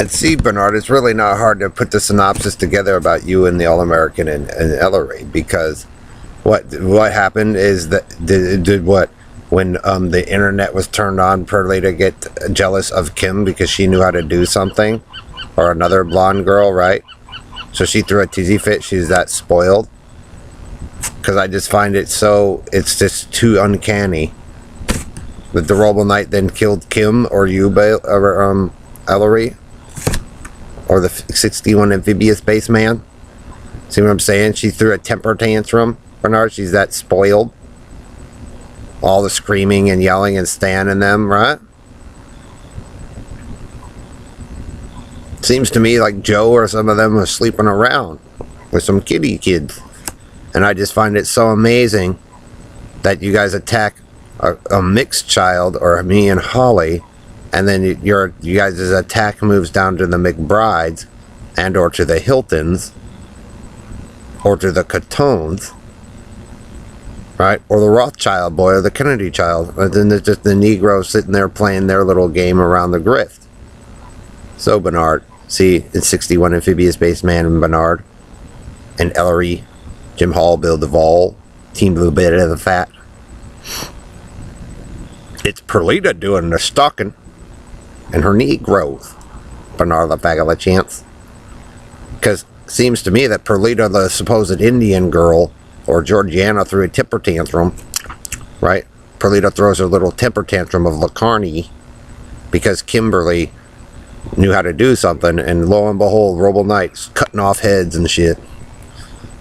And see, Bernard, it's really not hard to put the synopsis together about you and the All-American and Ellery, because what happened is that did what when the internet was turned on, Perlita get jealous of Kim because she knew how to do something, or another blonde girl, right? So she threw a tizzy fit. She's that spoiled. Because I just find it's just too uncanny that the Roble Knight then killed Kim or you, or Ellery, or the 61 amphibious spaceman. See what I'm saying? She threw a temper tantrum, Bernard. She's that spoiled. All the screaming and yelling and Stan and them, right? Seems to me like Joe or some of them are sleeping around with some kitty kids. And I just find it so amazing that you guys attack a mixed child, or me and Holly, and then you guys' attack moves down to the McBrides and or to the Hiltons or to the Catones, right? Or the Rothschild boy or the Kennedy child. And then there's just the Negroes sitting there playing their little game around the grift. So Bernard, see, it's 61 amphibious spaceman and Bernard and Ellery, Jim Hall, Bill Duvall, Team Blue Bit of the Fat. It's Perlita doing the stalking and her knee growth, Bernard LaFagala chance. Because it seems to me that Perlita, the supposed Indian girl, or Georgiana, threw a temper tantrum, right? Perlita throws her little temper tantrum of Lacarni because Kimberly knew how to do something, and lo and behold, Roble Knight's cutting off heads and shit.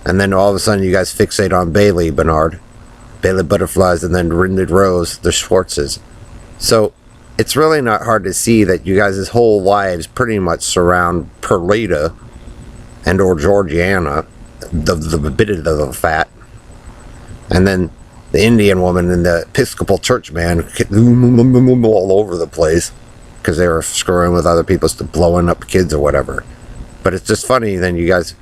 And then all of a sudden you guys fixate on Bailey, Bernard. Bailey Butterflies, and then Rended Rose, the Schwartzes. So it's really not hard to see that you guys' whole lives pretty much surround Perlita and or Georgiana, the bit of the fat. And then the Indian woman and the Episcopal church man all over the place because they were screwing with other people's blowing up kids or whatever. But it's just funny then you guys,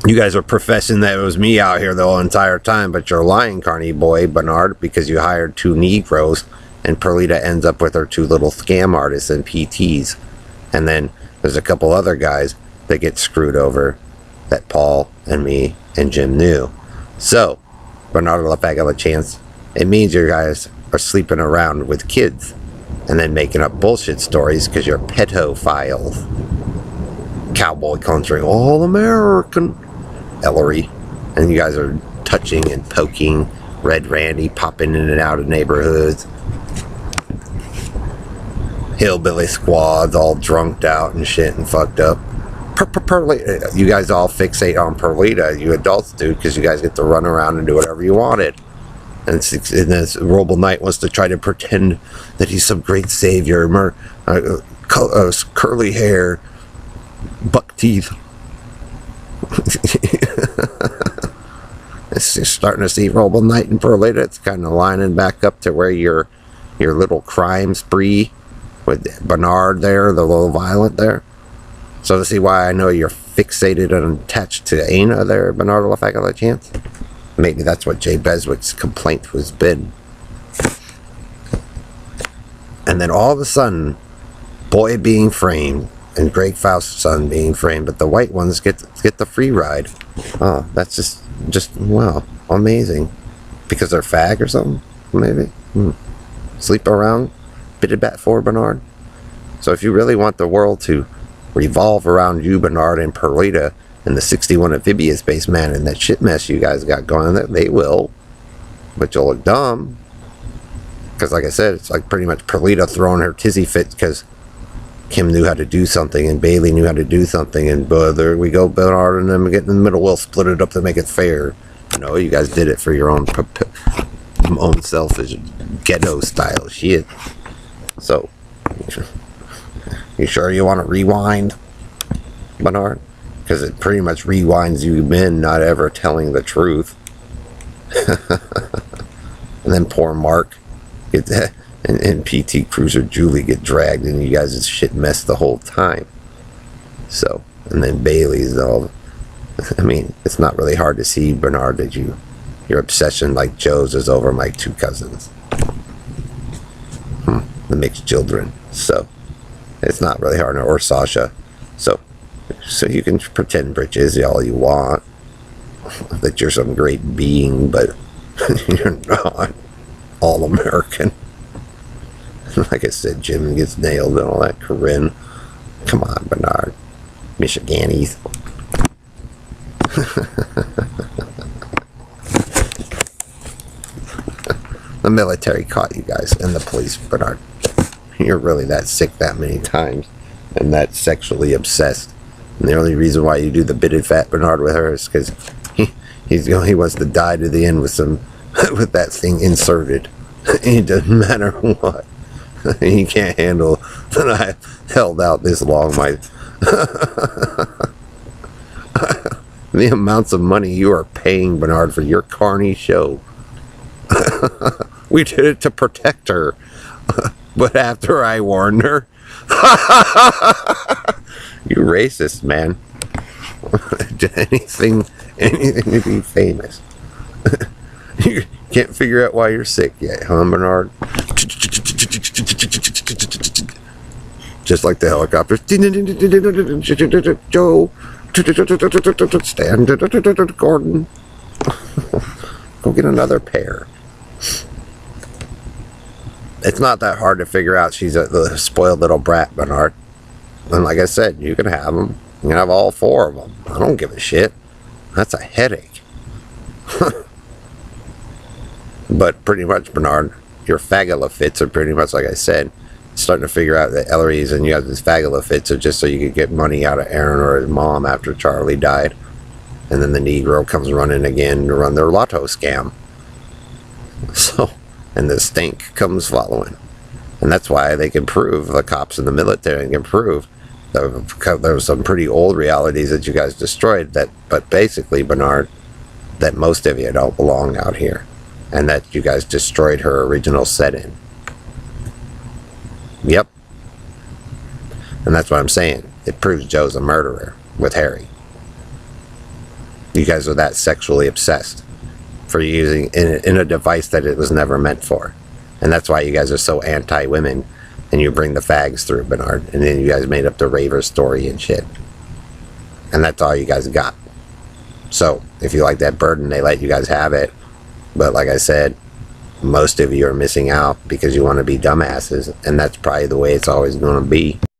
you guys are professing that it was me out here the whole entire time, but you're lying, Carney boy, Bernard, because you hired two Negroes, and Perlita ends up with her two little scam artists and PTs. And then there's a couple other guys that get screwed over that Paul and me and Jim knew. So, Bernard LaFagala chance, it means you guys are sleeping around with kids and then making up bullshit stories because you're pedophiles. Cowboy country, all American. Ellery, and you guys are touching and poking Red Randy, popping in and out of neighborhoods, hillbilly squads all drunked out and shit and fucked up. You guys all fixate on Perlita, you adults do, because you guys get to run around and do whatever you wanted. And this Roble Knight wants to try to pretend that he's some great savior, curly hair, buck teeth. It's just starting to see Roble Knight and Perlita. It's kind of lining back up to where your little crime spree with Bernard there, the little violent there. So to see why I know you're fixated and attached to Ana there, Bernard LaFagala chance. Maybe that's what Jay Beswick's complaint has been. And then all of a sudden, boy being framed and Greg Faust's son being framed, but the white ones get the free ride. Oh, that's just wow, amazing. Because they're fag or something, maybe. Sleep around, bitted bat for Bernard. So if you really want the world to revolve around you, Bernard, and Perlita, and the 61 amphibious spaceman, and that shit mess you guys got going, they will. But you'll look dumb. Because like I said, it's like pretty much Perlita throwing her tizzy fit because Kim knew how to do something and Bailey knew how to do something, and there we go, Bernard and them get in the middle. We'll split it up to make it fair. No, you guys did it for your own selfish ghetto style shit. So, you sure you want to rewind, Bernard? Because it pretty much rewinds you men not ever telling the truth. And then poor Mark and PT Cruiser Julie get dragged, and you guys' shit mess the whole time. So, and then Bailey's all. I mean, it's not really hard to see, Bernard, that your obsession, like Joe's, is over my two cousins, the mixed children. So, It's not really hard, or Sasha. So you can pretend Bridges all you want, that you're some great being, but you're not all American. Like I said, Jim gets nailed and all that. Corinne, come on, Bernard, Michiganis. The military caught you guys, and the police, Bernard. You're really that sick that many times, and that sexually obsessed. And the only reason why you do the bitted fat Bernard with her is because he wants to die to the end with with that thing inserted. It doesn't matter what. He can't handle that I held out this long. The amounts of money you are paying Bernard for your carny show. We did it to protect her. But after I warned her, you racist, man. anything to be famous. You can't figure out why you're sick yet, huh, Bernard? Just like the helicopters. Joe, stand, Gordon. Go get another pair. It's not that hard to figure out she's the spoiled little brat, Bernard. And like I said, you can have them. You can have all 4 of them. I don't give a shit. That's a headache. But pretty much, Bernard, your fagula fits are pretty much like I said. Starting to figure out that Ellery's and you have this fagula fits are just so you could get money out of Aaron or his mom after Charlie died. And then the Negro comes running again to run their lotto scam. So... and the stink comes following. And that's why they can prove, the cops in the military can prove, that there were some pretty old realities that you guys destroyed, but basically, Bernard, that most of you don't belong out here. And that you guys destroyed her original set-in. Yep. And that's what I'm saying. It proves Joe's a murderer with Harry. You guys are that sexually obsessed for using in a device that it was never meant for. And that's why you guys are so anti-women, and you bring the fags through, Bernard, and then you guys made up the raver story and shit. And that's all you guys got. So if you like that burden, they let you guys have it. But like I said, most of you are missing out because you want to be dumbasses, and that's probably the way it's always going to be.